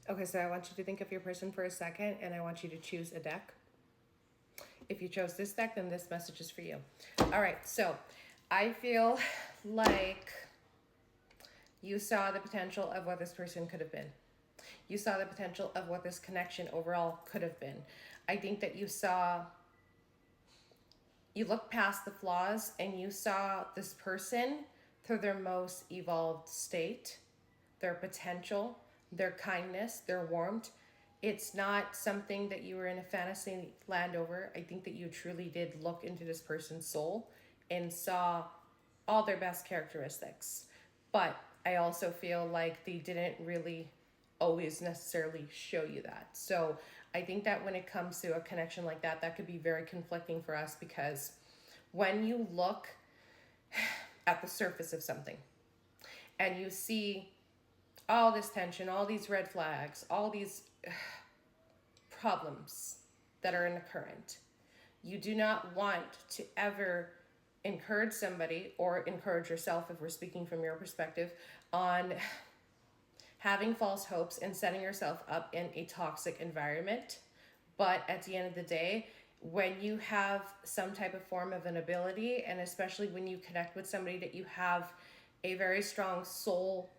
Okay, so I want you to think of your person for a second, and I want you to choose a deck. If you chose this deck, then this message is for you. All right, so I feel like you saw the potential of what this person could have been. You saw the potential of what this connection overall could have been. I think that you looked past the flaws and you saw this person through their most evolved state, their potential, their kindness, their warmth. It's not something that you were in a fantasy land over. I think that you truly did look into this person's soul and saw all their best characteristics. But I also feel like they didn't really always necessarily show you that. So I think that when it comes to a connection like that, that could be very conflicting for us, because when you look at the surface of something and you see all this tension, all these red flags, all these problems that are in the current, you do not want to ever encourage somebody or encourage yourself, if we're speaking from your perspective, on having false hopes and setting yourself up in a toxic environment. But at the end of the day, when you have some type of form of an ability, and especially when you connect with somebody that you have a very strong soul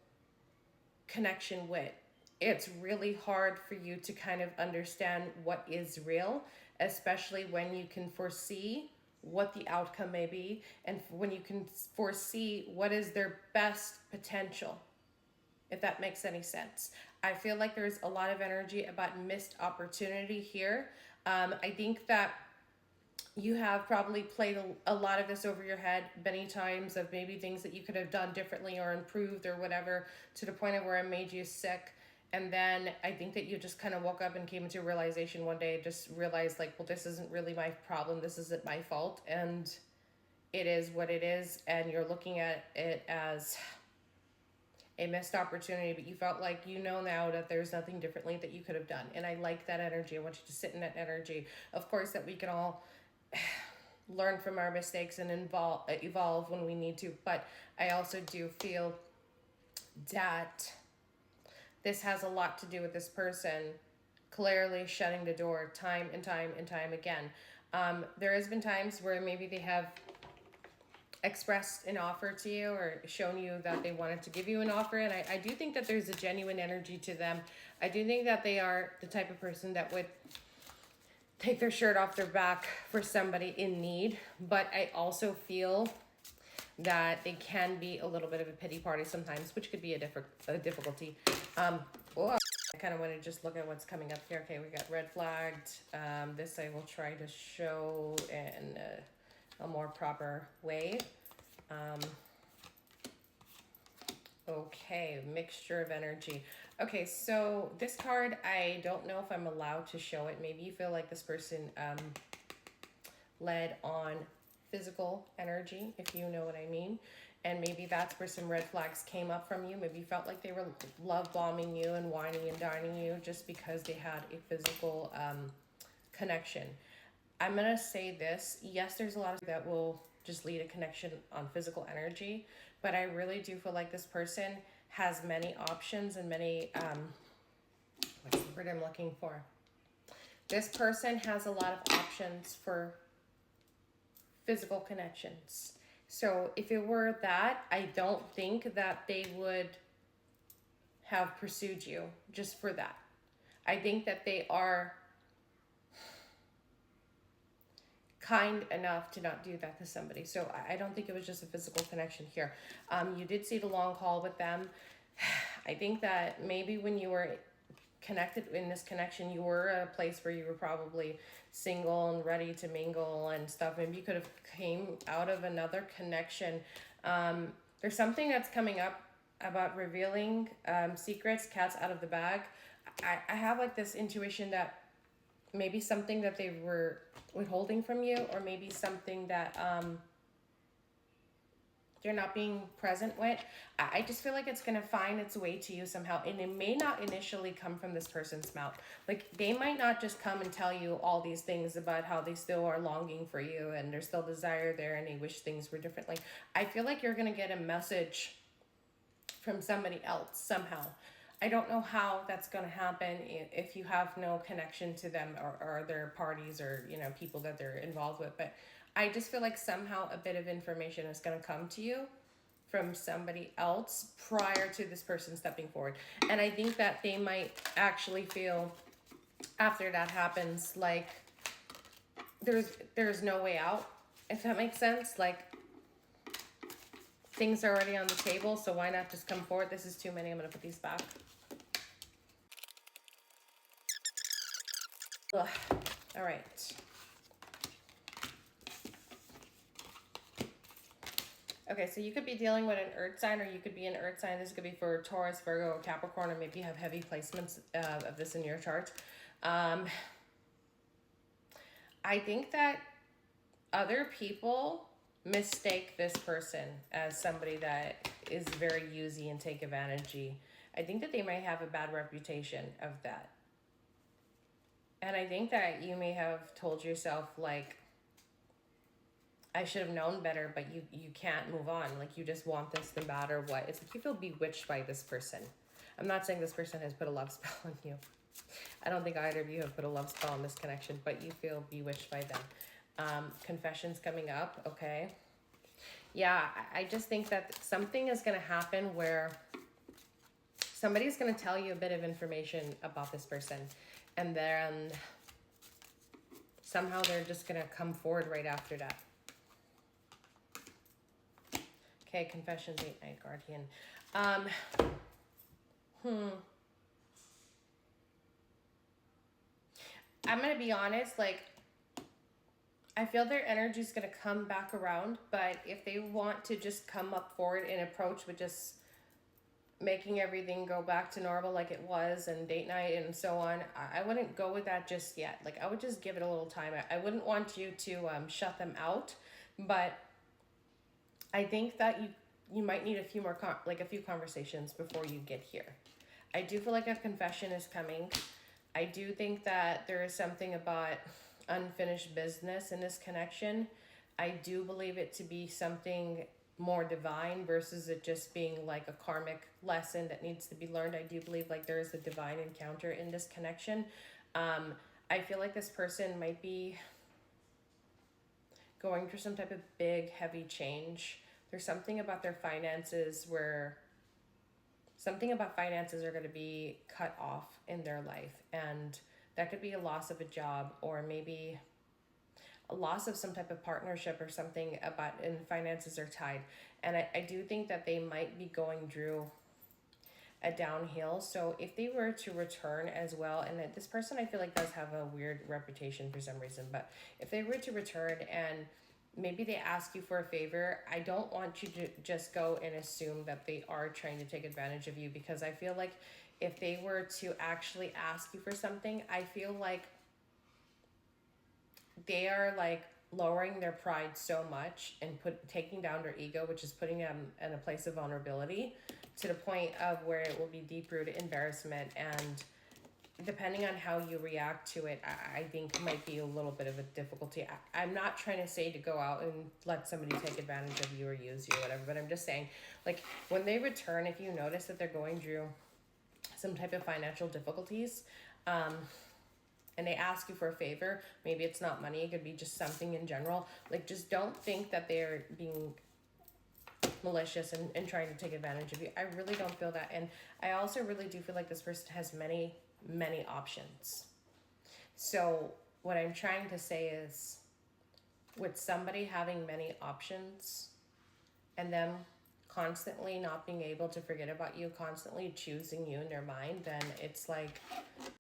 connection with, it's really hard for you to kind of understand what is real, especially when you can foresee what the outcome may be and when you can foresee what is their best potential, if that makes any sense. I feel like there's a lot of energy about missed opportunity here. I think that you have probably played a lot of this over your head many times, of maybe things that you could have done differently or improved or whatever, to the point of where it made you sick. And then I think that you just kind of woke up and came into a realization one day, just realized like, well, this isn't really my problem. This isn't my fault. And it is what it is. And you're looking at it as a missed opportunity, but you felt like you know now that there's nothing differently that you could have done. And I like that energy. I want you to sit in that energy. Of course, that we can all learn from our mistakes and evolve when we need to. But I also do feel that this has a lot to do with this person clearly shutting the door time and time and time again. There has been times where maybe they have expressed an offer to you or shown you that they wanted to give you an offer, and I do think that there's a genuine energy to them. I do think that they are the type of person that would take their shirt off their back for somebody in need, but I also feel that they can be a little bit of a pity party sometimes, which could be a difficulty. Oh, I kind of want to just look at what's coming up here. Okay, we got red flagged. This I will try to show in a more proper way. Okay, mixture of energy. Okay, so this card, I don't know if I'm allowed to show it. Maybe you feel like this person led on physical energy, if you know what I mean. And maybe that's where some red flags came up from you. Maybe you felt like they were love bombing you and whining and dining you just because they had a physical connection. I'm going to say this. Yes, there's a lot of that will just lead a connection on physical energy, but I really do feel like this person has many options and many, what's the word I'm looking for? This person has a lot of options for physical connections. So if it were that, I don't think that they would have pursued you just for that. I think that they are kind enough to not do that to somebody. So I don't think it was just a physical connection here. You did see the long haul with them. I think that maybe when you were connected in this connection, you were at a place where you were probably single and ready to mingle and stuff. Maybe you could have came out of another connection. There's something that's coming up about revealing secrets, cats out of the bag. I have like this intuition that maybe something that they were withholding from you, or maybe something that you're not being present with. I just feel like it's going to find its way to you somehow, and it may not initially come from this person's mouth. Like, they might not just come and tell you all these things about how they still are longing for you and there's still desire there and they wish things were differently. I feel like you're going to get a message from somebody else somehow. I don't know how that's going to happen if you have no connection to them, or their parties, or, you know, people that they're involved with. But I just feel like somehow a bit of information is going to come to you from somebody else prior to this person stepping forward. And I think that they might actually feel, after that happens, like there's no way out, if that makes sense. Like, things are already on the table, so why not just come forward? This is too many. I'm going to put these back. Ugh. All right. Okay, so you could be dealing with an earth sign, or you could be an earth sign. This could be for Taurus, Virgo, Capricorn, or maybe you have heavy placements of this in your chart. I think that other people mistake this person as somebody that is very usy and take advantage. I think that they might have a bad reputation of that. And I think that you may have told yourself, like, I should have known better, but you can't move on. Like, you just want this no matter what. It's like you feel bewitched by this person. I'm not saying this person has put a love spell on you. I don't think either of you have put a love spell on this connection, but you feel bewitched by them. Confessions coming up, okay? Yeah, I just think that something is going to happen where somebody's going to tell you a bit of information about this person, and then somehow they're just going to come forward right after that. Okay, confessions, 8-Night Guardian. I'm going to be honest, like, I feel their energy is going to come back around, but if they want to just come up forward and approach with just making everything go back to normal like it was, and date night and so on, I wouldn't go with that just yet. Like, I would just give it a little time. I wouldn't want you to shut them out, but I think that you might need a few more a few conversations before you get here. I do feel like a confession is coming. I do think that there is something about unfinished business in this connection. I do believe it to be something more divine versus it just being like a karmic lesson that needs to be learned. I do believe like there is a divine encounter in this connection. I feel like this person might be going through some type of big, heavy change. There's something about their finances where something about finances are going to be cut off in their life, and that could be a loss of a job, or maybe a loss of some type of partnership or something about, and finances are tied. And I do think that they might be going through a downhill. So if they were to return as well, and that this person I feel like does have a weird reputation for some reason, but if they were to return and maybe they ask you for a favor, I don't want you to just go and assume that they are trying to take advantage of you, because I feel like if they were to actually ask you for something, I feel like they are like lowering their pride so much and taking down their ego, which is putting them in a place of vulnerability to the point of where it will be deep-rooted embarrassment, and depending on how you react to it, I think might be a little bit of a difficulty. I'm not trying to say to go out and let somebody take advantage of you or use you or whatever, but I'm just saying, like, when they return, if you notice that they're going through some type of financial difficulties, and they ask you for a favor, maybe it's not money, it could be just something in general, like, just don't think that they're being malicious and trying to take advantage of you. I really don't feel that. And I also really do feel like this person has many options. So what I'm trying to say is, with somebody having many options and them constantly not being able to forget about you, constantly choosing you in their mind, then it's like